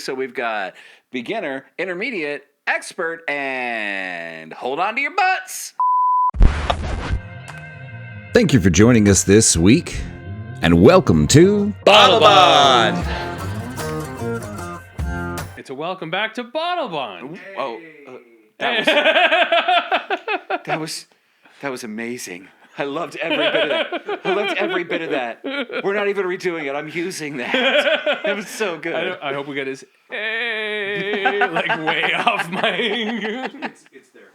So we've got beginner, intermediate, expert, and hold on to your butts. Thank you for joining us this week, and welcome to Bourbon. It's a welcome back to Bourbon. Oh, that was amazing. I loved every bit of that. We're not even redoing it. I'm using that. It was so good. I hope we get his like way off my. It's there.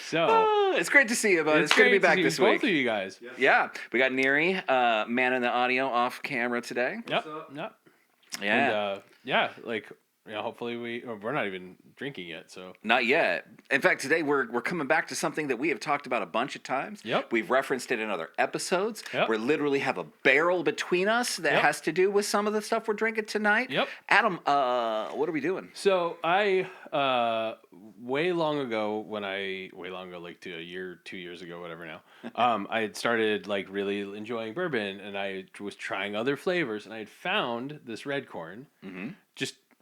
So it's great to see you, bud. It's good to be back this week. Both of you guys. Yeah, we got Neri, man in the audio, off camera today. Yep. Yeah. And, hopefully we're not even drinking yet, so. Not yet. In fact, today we're coming back to something that we have talked about a bunch of times. Yep. We've referenced it in other episodes. Yep. We literally have a barrel between us that has to do with some of the stuff we're drinking tonight. Yep. Adam, what are we doing? So I, way long ago, like a year, 2 years ago, whatever now, I had started like really enjoying bourbon, and I was trying other flavors, and I had found this red corn. Mm-hmm.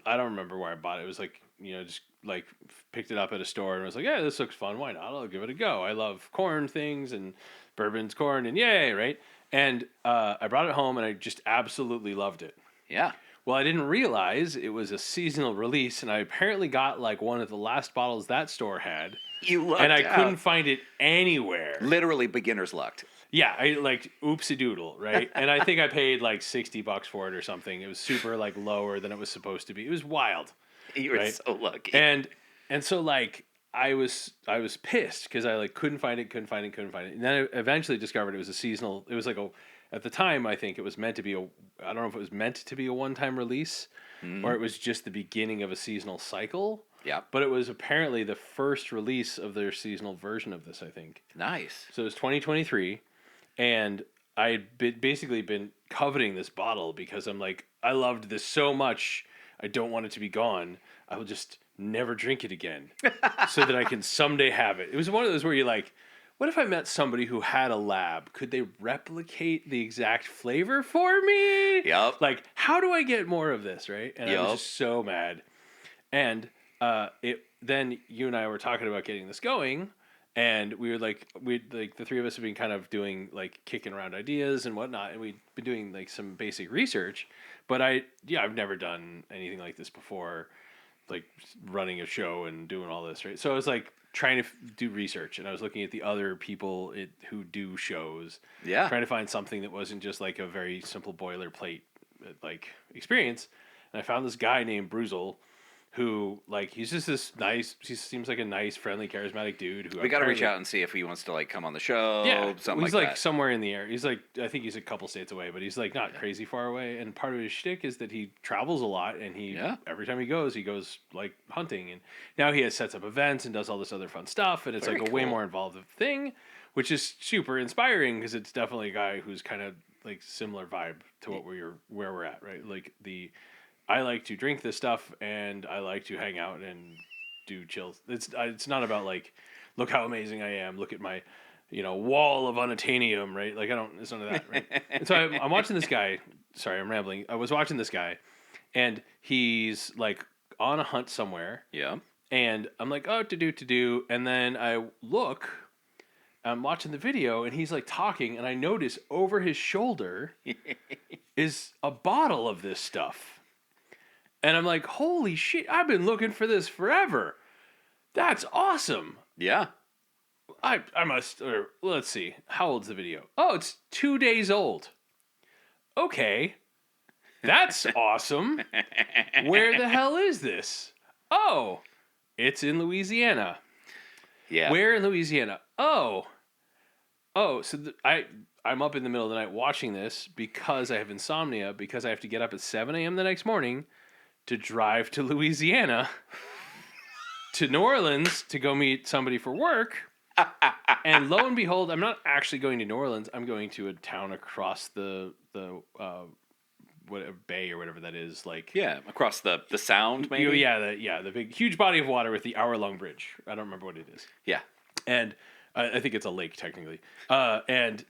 I don't remember where I bought it. It was like, just like picked it up at a store and was like, yeah, this looks fun. Why not? I'll give it a go. I love corn things, and bourbon's corn, and yay, right? And I brought it home, and I just absolutely loved it. Yeah. Well, I didn't realize it was a seasonal release, and I apparently got like one of the last bottles that store had. You lucked and I out. couldn't find it anywhere. Literally beginner's lucked. Yeah, I like oopsie-doodle, right? And I think I paid like $60 for it or something. It was super like lower than it was supposed to be. It was wild. You were so lucky. And so like I was pissed because I like couldn't find it. And then I eventually discovered it was a seasonal. It was like at the time I think it was meant to be I don't know if it was meant to be a one-time release or it was just the beginning of a seasonal cycle. Yeah. But it was apparently the first release of their seasonal version of this, I think. Nice. So it was 2023. And I had basically been coveting this bottle because I'm like, I loved this so much. I don't want it to be gone. I will just never drink it again so that I can someday have it. It was one of those where you're like, what if I met somebody who had a lab? Could they replicate the exact flavor for me? Yep. Like, how do I get more of this, right? And I was just so mad. And then you and I were talking about getting this going. And the three of us have been kind of doing like kicking around ideas and whatnot, and we've been doing like some basic research. But I've never done anything like this before, like running a show and doing all this, right? So I was like trying to do research, and I was looking at the other people who do shows, trying to find something that wasn't just like a very simple boilerplate like experience. And I found this guy named Bruzel, who, like, he's just this nice, he seems like a nice, friendly, charismatic dude. Who We got to reach out and see if he wants to, like, come on the show, something he's like that. Somewhere in the air. He's like, I think he's a couple states away, but he's, like, not crazy far away. And part of his shtick is that he travels a lot, and every time he goes, like, hunting. And now he sets up events and does all this other fun stuff, and it's, Very like, a way more involved thing, which is super inspiring, because it's definitely a guy who's kind of, like, similar vibe to where we're at, right? Like, I like to drink this stuff, and I like to hang out and do chills. It's not about like, look how amazing I am. Look at my, wall of unattainium, right? Like it's none of that, right? And so I'm watching this guy. Sorry, I'm rambling. I was watching this guy, and he's like on a hunt somewhere. Yeah. And I'm like, oh, to do. And then I'm watching the video, and he's like talking, and I notice over his shoulder is a bottle of this stuff. And I'm like, holy shit, I've been looking for this forever. That's awesome. Yeah. I must, or let's see, how old's the video? Oh, it's 2 days old. Okay. That's awesome. Where the hell is this? Oh, it's in Louisiana. Yeah. Where in Louisiana? Oh, so I'm up in the middle of the night watching this because I have insomnia, because I have to get up at 7 a.m. the next morning to drive to Louisiana, to New Orleans to go meet somebody for work. And lo and behold, I'm not actually going to New Orleans. I'm going to a town across the bay or whatever that is. Like, across the sound, maybe? The big, huge body of water with the hour-long bridge. I don't remember what it is. Yeah. And I think it's a lake, technically. And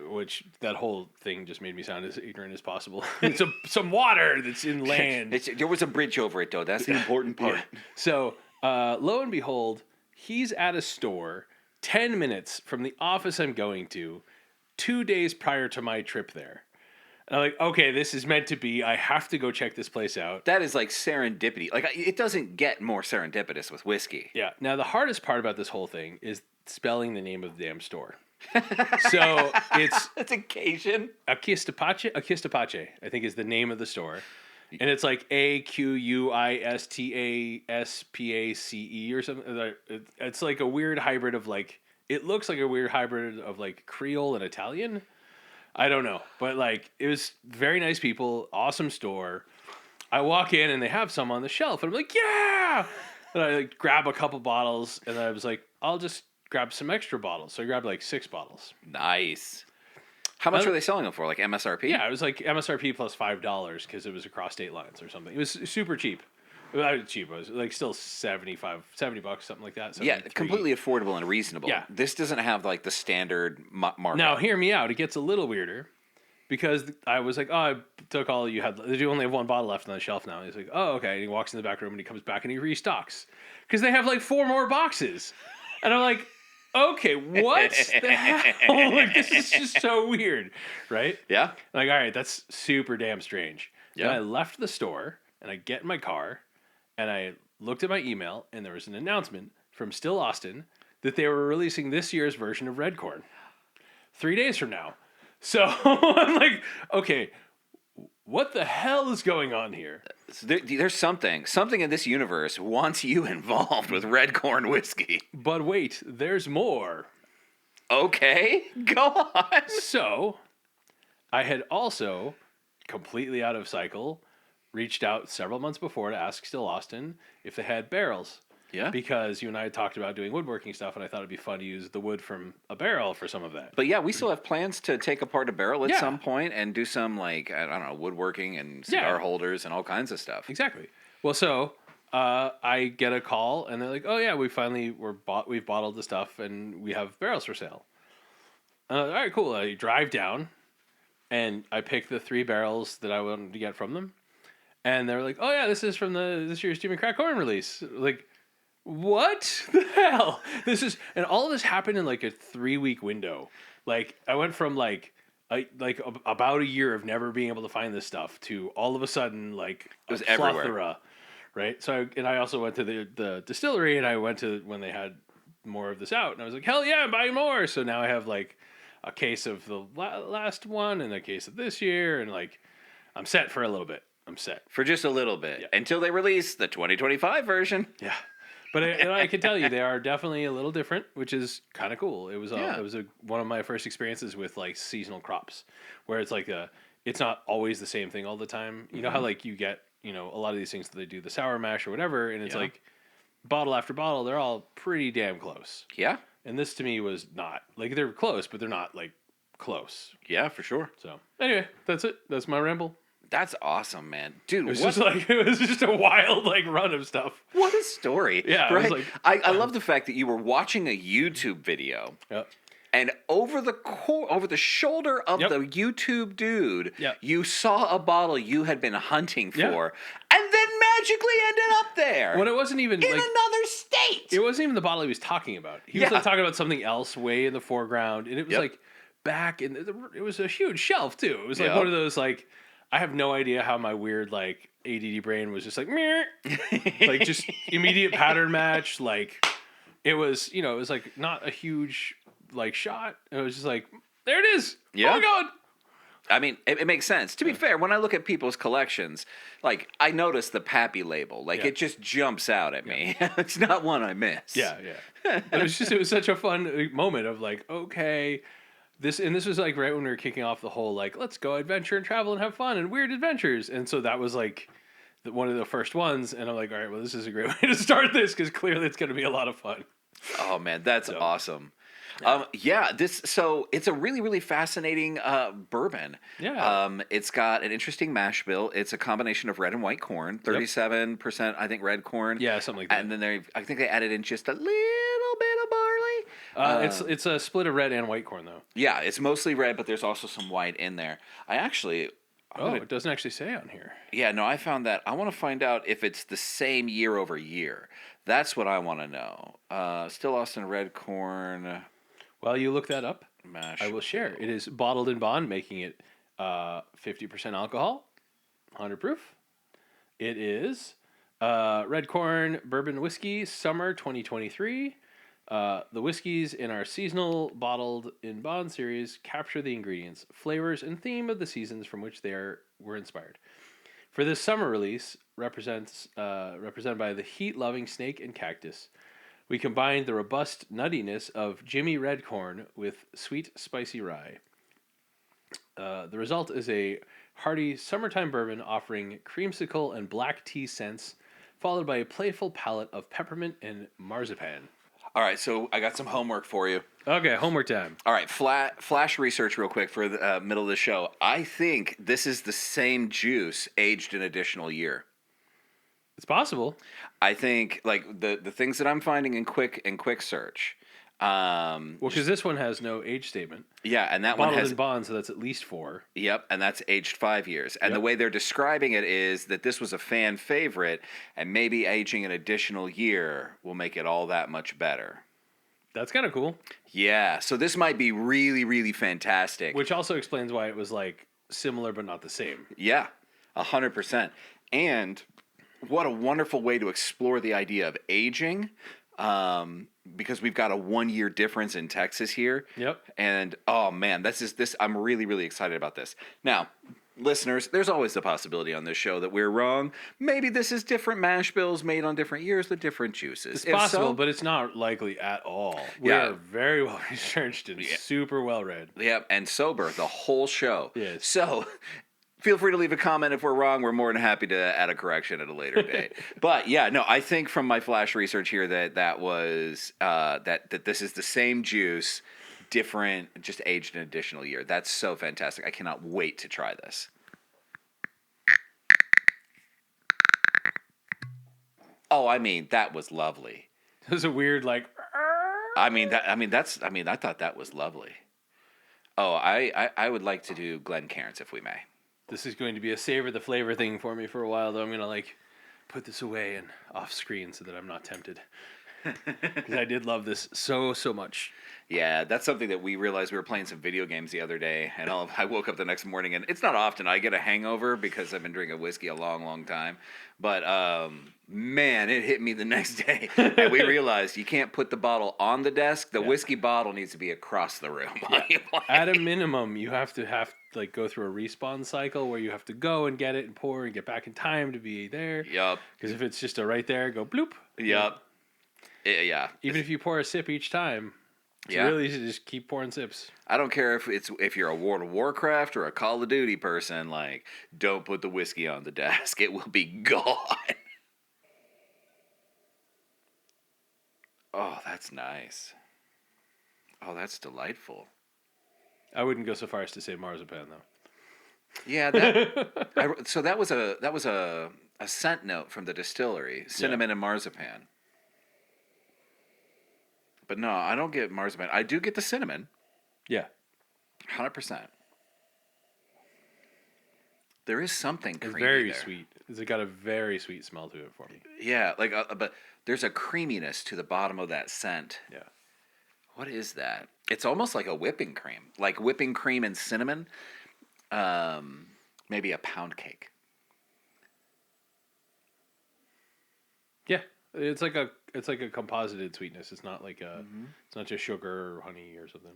which that whole thing just made me sound as ignorant as possible. It's some water that's in land. There was a bridge over it, though. That's the important part. Yeah. So, lo and behold, he's at a store 10 minutes from the office I'm going to, 2 days prior to my trip there. And I'm like, okay, this is meant to be. I have to go check this place out. That is like serendipity. Like, it doesn't get more serendipitous with whiskey. Yeah. Now, the hardest part about this whole thing is spelling the name of the damn store. So it's occasion. Aquistapache, I think, is the name of the store. And it's like Aquistaspaspe or something. It's like a weird hybrid of like, it looks like a weird hybrid of like Creole and Italian. I don't know. But like, it was very nice people, awesome store. I walk in and they have some on the shelf. And I'm like, yeah! And I like grab a couple bottles and I was like, I'll just grab some extra bottles. So I grabbed like 6 bottles. Nice. How much were they selling them for? Like MSRP? Yeah, it was like MSRP plus $5 because it was across state lines or something. It was super cheap. Not cheap. It was like still $70, something like that. Yeah, completely affordable and reasonable. Yeah. This doesn't have like the standard markup. Now, hear me out. It gets a little weirder because I was like, oh, I took all you had. You only have 1 bottle left on the shelf now. He's like, oh, okay. And he walks in the back room and he comes back and he restocks because they have like 4 more boxes. And I'm like, okay, what the hell? Like, this is just so weird, right? Yeah. Like, all right, that's super damn strange. Yeah. Then I left the store and I get in my car and I looked at my email and there was an announcement from Still Austin that they were releasing this year's version of Red Corn 3 days from now. So I'm like, okay, what the hell is going on here? So there's something in this universe wants you involved with Red Corn whiskey. But wait, there's more. Okay, go on. So I had also, completely out of cycle, reached out several months before to ask Still Austin if they had barrels. Yeah. Because you and I had talked about doing woodworking stuff, and I thought it'd be fun to use the wood from a barrel for some of that. But yeah, we still have plans to take apart a barrel at some point and do some, like, I don't know, woodworking and cigar holders and all kinds of stuff. Exactly. Well, so I get a call, and they're like, oh, yeah, we've bottled the stuff, and we have barrels for sale. All right, cool. I drive down, and I pick the 3 barrels that I wanted to get from them. And they're like, oh, yeah, this is from this year's Jimmy Crack Corn release. Like, what the hell? And all of this happened in like a 3-week window. Like, I went from about a year of never being able to find this stuff to all of a sudden, like, it was plethora, everywhere. right? So, I also went to the distillery and I went to when they had more of this out. And I was like, hell yeah, buy more. So now I have like a case of the last one and a case of this year. And like, I'm set for a little bit. I'm set. For just a little bit. Until they release the 2025 version. Yeah. But I can tell you, they are definitely a little different, which is kind of cool. It was one of my first experiences with like seasonal crops, where it's like it's not always the same thing all the time. You know how like you get a lot of these things that they do the sour mash or whatever, and it's like bottle after bottle, they're all pretty damn close. Yeah. And this to me was not like they're close, but they're not like close. Yeah, for sure. So anyway, that's it. That's my ramble. That's awesome, man, dude. It was just a wild like run of stuff. What a story! Yeah, right. It was I love the fact that you were watching a YouTube video, and over the shoulder of the YouTube dude, you saw a bottle you had been hunting for, and then magically ended up there. When it wasn't even in another state. It wasn't even the bottle he was talking about. He was like talking about something else way in the foreground, and it was like back in. It was a huge shelf too. It was like one of those like. I have no idea how my weird like ADD brain was just like meh, like just immediate pattern match. Like it was, it was like not a huge like shot. It was just like there it is. Yeah. Oh my god. I mean, it makes sense. To be fair, when I look at people's collections, like I notice the Pappy label, like it just jumps out at me. It's not one I miss. Yeah. But it was such a fun moment of like okay. This was like right when we were kicking off the whole like let's go adventure and travel and have fun and weird adventures, and so that was like one of the first ones, and I'm like, all right, well this is a great way to start this because clearly it's going to be a lot of fun. Oh man, that's awesome. So it's a really, really fascinating bourbon. Yeah. It's got an interesting mash bill. It's a combination of red and white corn, 37%, I think, red corn. Yeah, something like that. And then I think they added in just a little bit of barley. It's a split of red and white corn though. Yeah, it's mostly red, but there's also some white in there. It doesn't actually say on here. Yeah, no, I found that. I want to find out if it's the same year over year. That's what I want to know. Still Austin red corn. While you look that up, Mash. I will share. It is bottled in bond, making it 50% alcohol, 100 proof. It is red corn bourbon whiskey, summer 2023. The whiskeys in our seasonal bottled in bond series capture the ingredients, flavors, and theme of the seasons from which were inspired. For this summer release, represented by the heat-loving snake and cactus, we combined the robust nuttiness of Jimmy Red Corn with sweet, spicy rye. The result is a hearty summertime bourbon offering creamsicle and black tea scents, followed by a playful palette of peppermint and marzipan. All right, so I got some homework for you. Okay, homework time. All right, flash research real quick for the middle of the show. I think this is the same juice aged an additional year. It's possible. I think like the things that I'm finding in quick search. Because this one has no age statement. Yeah, and that Bottled one has in bond, so that's at least 4. Yep, and that's aged 5 years. And the way they're describing it is that this was a fan favorite, and maybe aging an additional year will make it all that much better. That's kind of cool. Yeah, so this might be really, really fantastic. Which also explains why it was like similar but not the same. Yeah, 100%. And what a wonderful way to explore the idea of aging. Because we've got a 1-year difference in Texas here. Yep. And oh man, this I'm really, really excited about this. Now, listeners, there's always the possibility on this show that we're wrong. Maybe this is different mash bills made on different years with different juices. It's possible, but it's not likely at all. We are very well researched and super well read. Yep, and sober the whole show. Yes. So feel free to leave a comment if we're wrong. We're more than happy to add a correction at a later date. But yeah, no, I think from my flash research here that was that this is the same juice, different, just aged an additional year. That's so fantastic. I cannot wait to try this. Oh, I mean, that was lovely. It was a weird like. I thought that was lovely. Oh, I would like to do Glencairns if we may. This is going to be a savor the flavor thing for me for a while, though. I'm going to like put this away and off screen so that I'm not tempted. Because I did love this so much. Yeah, that's something that we realized. We were playing some video games the other day, and I woke up the next morning, and it's not often I get a hangover because I've been drinking whiskey a long time. But man, it hit me the next day, and we realized you can't put the bottle on the desk. The whiskey bottle needs to be across the room. Yeah. At a minimum, you have to like go through a respawn cycle where you have to go and get it and pour and get back in time to be there. Yup. Because if it's just a right there, go bloop. Yup. Yeah. Even if you pour a sip each time. It's really easy to just keep pouring sips. I don't care if you're a World of Warcraft or a Call of Duty person, like, don't put the whiskey on the desk. It will be gone. Oh, that's nice. Oh, that's delightful. I wouldn't go so far as to say marzipan, though. Yeah, so that was a scent note from the distillery, cinnamon and marzipan. But no, I don't get marzipan. I do get the cinnamon. Yeah. 100%. There is something creamy. It's very there. sweet. It's got a very sweet smell to it for me. Yeah, like but there's a creaminess to the bottom of that scent. Yeah. What is that? It's almost like a whipping cream. Like whipping cream and cinnamon. Maybe a pound cake. Yeah. It's like a composited sweetness. It's not like it's not just sugar or honey or something.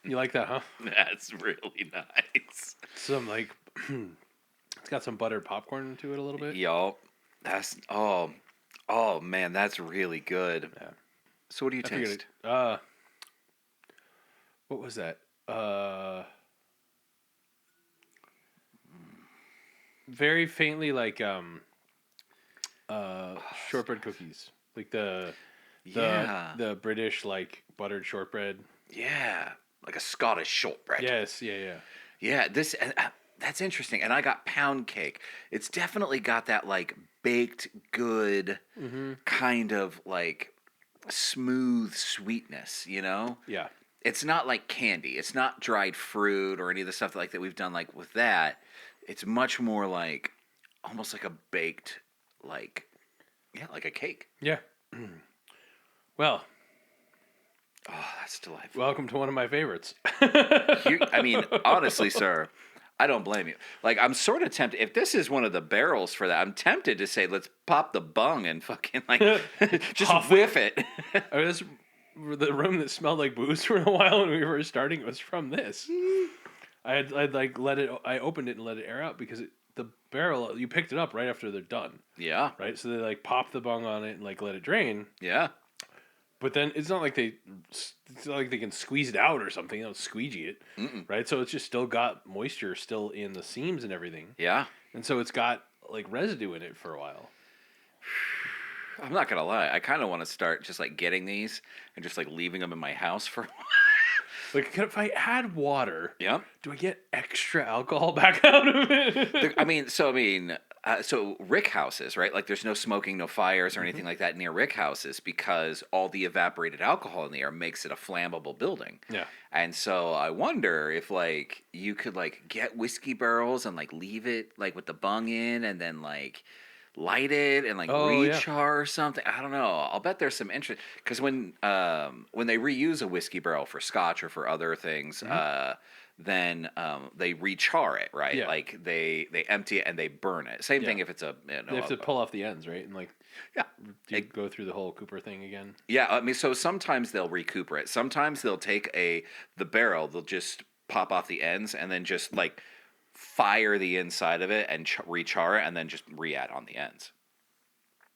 You like that, huh? That's really nice. Some like it's got some buttered popcorn to it a little bit. Y'all, that's oh man, that's really good. Yeah. So what do you taste? What was that? Very faintly like shortbread cookies. Like the British like buttered shortbread. Yeah, like a Scottish shortbread. Yes, yeah. Yeah, this That's interesting. And I got pound cake. It's definitely got that like baked good kind of like smooth sweetness, you know? Yeah. It's not like candy. It's not dried fruit or any of the stuff like that we've done like with that. It's much more like almost like a baked like like a cake. Yeah. Well, oh, that's delightful. Welcome to one of my favorites. I mean, honestly, sir, I don't blame you. Like, I'm sort of tempted. If this is one of the barrels for that, I'm tempted to say, let's pop the bung and fucking, like, just whiff it. I mean, the room that smelled like booze for a while when we were starting was from this. I'd like I opened it and let it air out because the barrel, you picked it up right after they're done. Yeah. Right? So they, like, pop the bung on it and, like, let it drain. Yeah. But then it's not like they can squeeze it out or something. They don't squeegee it, right? So it's just still got moisture still in the seams and everything. Yeah. And so it's got like residue in it for a while. I'm not gonna lie. I kind of want to start just like getting these and just like leaving them in my house for a while. Like, if I add water, yeah, do I get extra alcohol back out of it? So rick houses, right? Like, there's no smoking, no fires or anything like that near rick houses because all the evaporated alcohol in the air makes it a flammable building. Yeah. And so I wonder if, like, you could, like, get whiskey barrels and, like, leave it, like, with the bung in and then, like, light it and, like, rechar or something. I don't know. I'll bet there's some interest. Because when they reuse a whiskey barrel for scotch or for other things, then they rechar it, right? Yeah. Like they empty it and they burn it. Same thing if it's a they have to pull off the ends, right? And like go through the whole Cooper thing again. Yeah, I mean, so sometimes they'll recuperate. Sometimes they'll take the barrel, they'll just pop off the ends and then just like fire the inside of it and rechar it and then just re-add on the ends.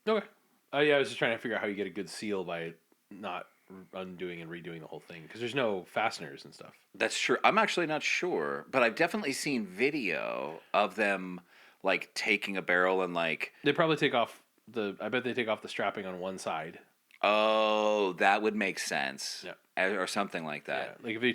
Okay. Yeah, I was just trying to figure out how you get a good seal by not undoing and redoing the whole thing because there's no fasteners and stuff. That's true. I'm actually not sure, but I've definitely seen video of them like taking a barrel and like they probably take off I bet they take off the strapping on one side. Oh, that would make sense. Yeah. Or something like that. Yeah. Like if you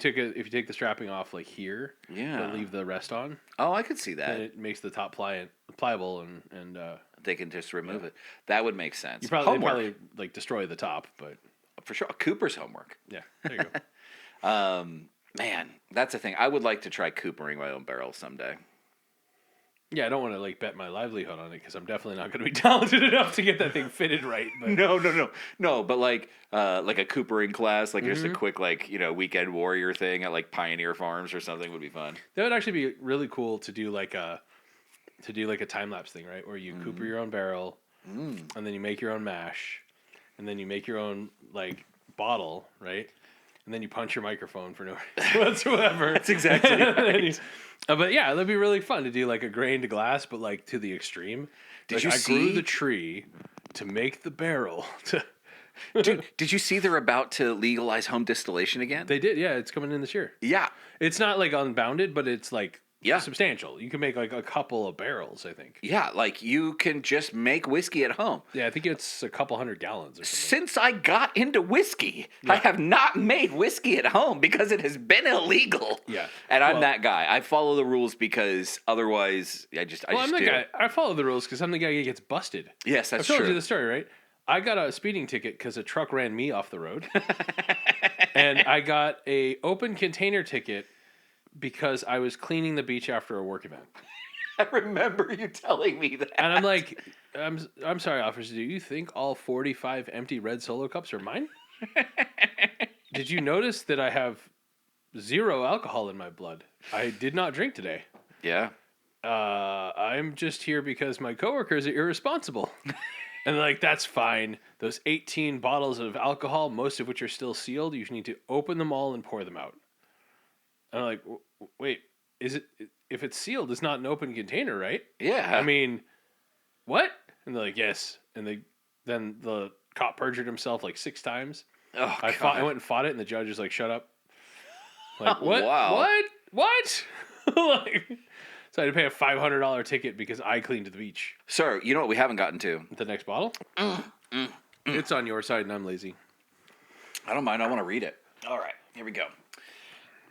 take the strapping off like here, but leave the rest on. Oh, I could see that. Then it makes the top pliable and they can just remove it. That would make sense. They probably like destroy the top, but for sure, Cooper's homework. Yeah, there you go. Man, that's the thing. I would like to try coopering my own barrel someday. Yeah, I don't want to like bet my livelihood on it because I'm definitely not going to be talented enough to get that thing fitted right. But. No. But like a coopering class, like just a quick like weekend warrior thing at like Pioneer Farms or something would be fun. That would actually be really cool to do like a time lapse thing, right? Where you cooper your own barrel, and then you make your own mash, and then you make your own like bottle, right? And then you punch your microphone for no reason whatsoever. That's exactly right. But yeah, that'd be really fun to do like a grained glass, but like to the extreme. I grew the tree to make the barrel. Did you see they're about to legalize home distillation again? They did, yeah. It's coming in this year. Yeah. It's not like unbounded, but it's like substantial. You can make like a couple of barrels, I think. Yeah, like you can just make whiskey at home. Yeah, I think it's a couple 100 gallons or something. Since I got into whiskey, I have not made whiskey at home because it has been illegal. Yeah. And I'm that guy. I follow the rules because otherwise I'm the guy. I follow the rules because I'm the guy who gets busted. Yes, that's true. I told you the story, right? I got a speeding ticket because a truck ran me off the road. And I got a open container ticket because I was cleaning the beach after a work event. I remember you telling me that. And I'm like, I'm sorry, officer, do you think all 45 empty red Solo cups are mine? Did you notice that I have 0 alcohol in my blood? I did not drink today. Yeah. I'm just here because my coworkers are irresponsible. And they're like, that's fine. Those 18 bottles of alcohol, most of which are still sealed, you need to open them all and pour them out. And I'm like, wait, is it? If it's sealed, it's not an open container, right? Yeah. I mean, what? And they're like, yes. And then the cop perjured himself like 6 times. Oh, I went and fought it, and the judge was like, shut up. Like, oh, what? Wow. What? Like, so I had to pay a $500 ticket because I cleaned the beach. Sir, you know what we haven't gotten to? The next bottle? It's on your side, and I'm lazy. I don't mind. I want to read it. All right. Here we go.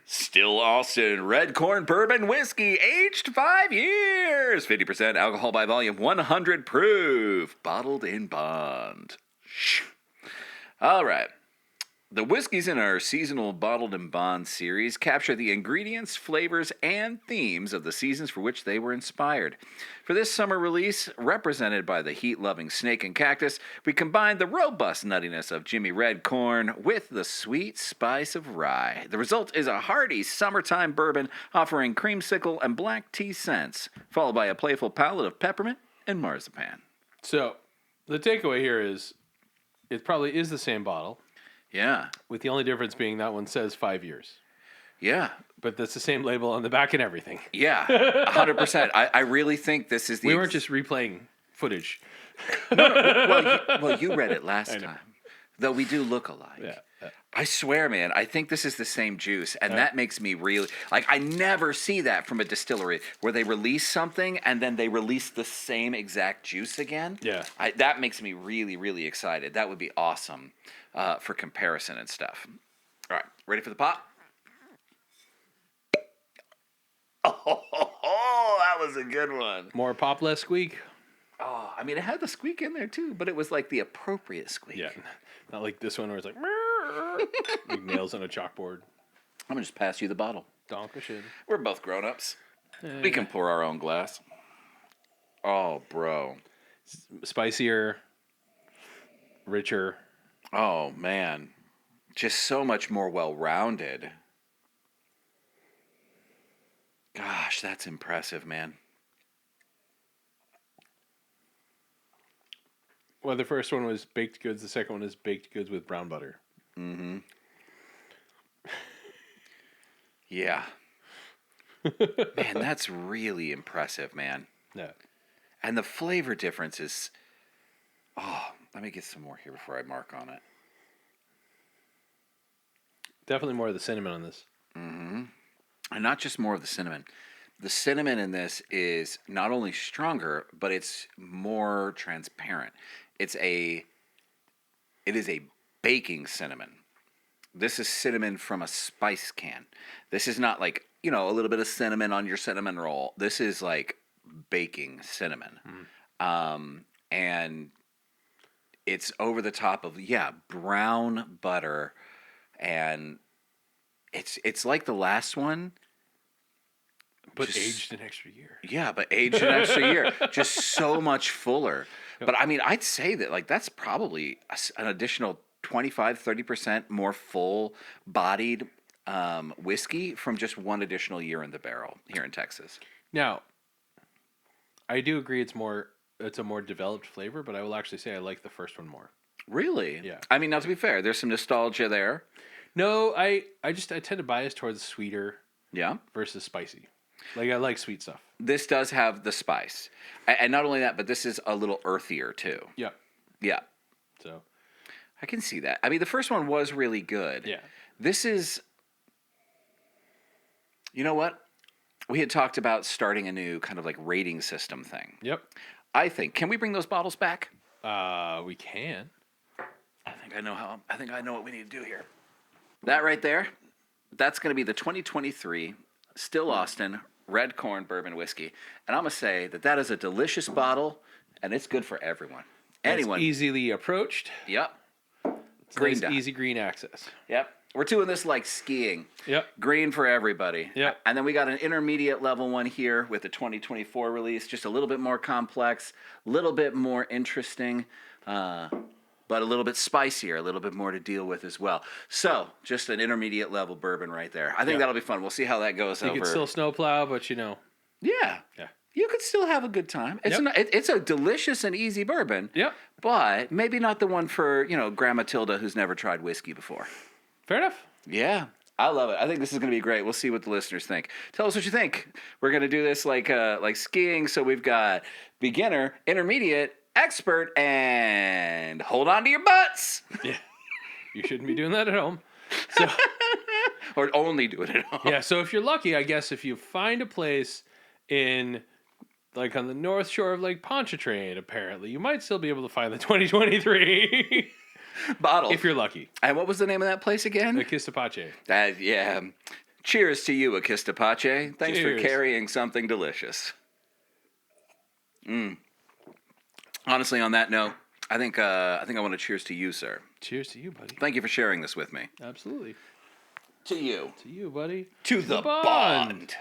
Still Austin Red Corn Bourbon Whiskey, aged 5 years, 50% alcohol by volume, 100 proof, bottled in bond. All right. The whiskeys in our seasonal Bottled in Bond series capture the ingredients, flavors, and themes of the seasons for which they were inspired. For this summer release, represented by the heat-loving snake and cactus, we combined the robust nuttiness of Jimmy Red Corn with the sweet spice of rye. The result is a hearty summertime bourbon offering creamsicle and black tea scents, followed by a playful palate of peppermint and marzipan. So, the takeaway here is, it probably is the same bottle. Yeah. With the only difference being that one says 5 years. Yeah. But that's the same label on the back and everything. Yeah, 100%. I really think this is the... We weren't just replaying footage. No. Well, you read it last time. Though we do look alike. Yeah. I swear, man, I think this is the same juice. And that makes me really... Like, I never see that from a distillery where they release something and then they release the same exact juice again. Yeah. That makes me really, really excited. That would be awesome for comparison and stuff. All right, ready for the pop? Oh, that was a good one. More pop, less squeak. Oh, I mean, it had the squeak in there too, but it was like the appropriate squeak. Yeah, not like this one where it's like, like nails on a chalkboard. I'm gonna just pass you the bottle. Donk a shit. We're both grown-ups. We can pour our own glass. Oh, bro. Spicier, richer. Oh, man. Just so much more well-rounded. Gosh, that's impressive, man. Well, the first one was baked goods. The second one is baked goods with brown butter. Mm-hmm. Yeah. Man, that's really impressive, man. Yeah. And the flavor difference is... Oh, let me get some more here before I mark on it. Definitely more of the cinnamon on this. Mm-hmm. And not just more of the cinnamon. The cinnamon in this is not only stronger, but it's more transparent. It is a baking cinnamon. This is cinnamon from a spice can. This is not like, a little bit of cinnamon on your cinnamon roll. This is like baking cinnamon. And it's over the top of, brown butter. And it's like the last one. But aged an extra year. Yeah, but aged an extra year. Just so much fuller. Yep. But I mean, I'd say that that's probably an additional 25-30% more full-bodied whiskey from just one additional year in the barrel here in Texas. Now, I do agree it's a more developed flavor, but I will actually say I like the first one more. Really? Yeah. I mean, now to be fair, there's some nostalgia there. No, I tend to bias towards sweeter. Yeah. Versus spicy. Like, I like sweet stuff. This does have the spice. And not only that, but this is a little earthier, too. Yeah. Yeah. So. I can see that. I mean, the first one was really good. Yeah. This is... You know what? We had talked about starting a new kind of like rating system thing. Yep. Can we bring those bottles back? We can. I think I know what we need to do here. That right there, that's going to be the 2023 Still Austin Red Corn Bourbon Whiskey. And I'm going to say that is a delicious bottle, and it's good for everyone. Anyone. It's easily approached. Yep. It's green nice, easy green access. Yep. We're doing this like skiing. Yep. Green for everybody. Yep. And then we got an intermediate level one here with the 2024 release. Just a little bit more complex, a little bit more interesting, but a little bit spicier, a little bit more to deal with as well. So, just an intermediate level bourbon right there. I think that'll be fun. We'll see how that goes over. You can still snowplow, but Yeah. Yeah. You could still have a good time. It's a delicious and easy bourbon. Yep. But maybe not the one for, Grandma Tilda who's never tried whiskey before. Fair enough. Yeah. I love it. I think this is going to be great. We'll see what the listeners think. Tell us what you think. We're going to do this like skiing. So we've got beginner, intermediate, expert, and hold on to your butts. Yeah. You shouldn't be doing that at home. So, or only do it at home. Yeah. So if you're lucky, I guess if you find a place in like on the north shore of Lake Pontchartrain, apparently, you might still be able to find the 2023 bottle. If you're lucky. And what was the name of that place again? The Kistapache. Yeah. Cheers to you, Akistapache. Thanks Cheers. for carrying something delicious. Honestly, on that note, I think I want to cheers to you, sir. Cheers to you, buddy. Thank you for sharing this with me. Absolutely. To you. To you, buddy. To the bond.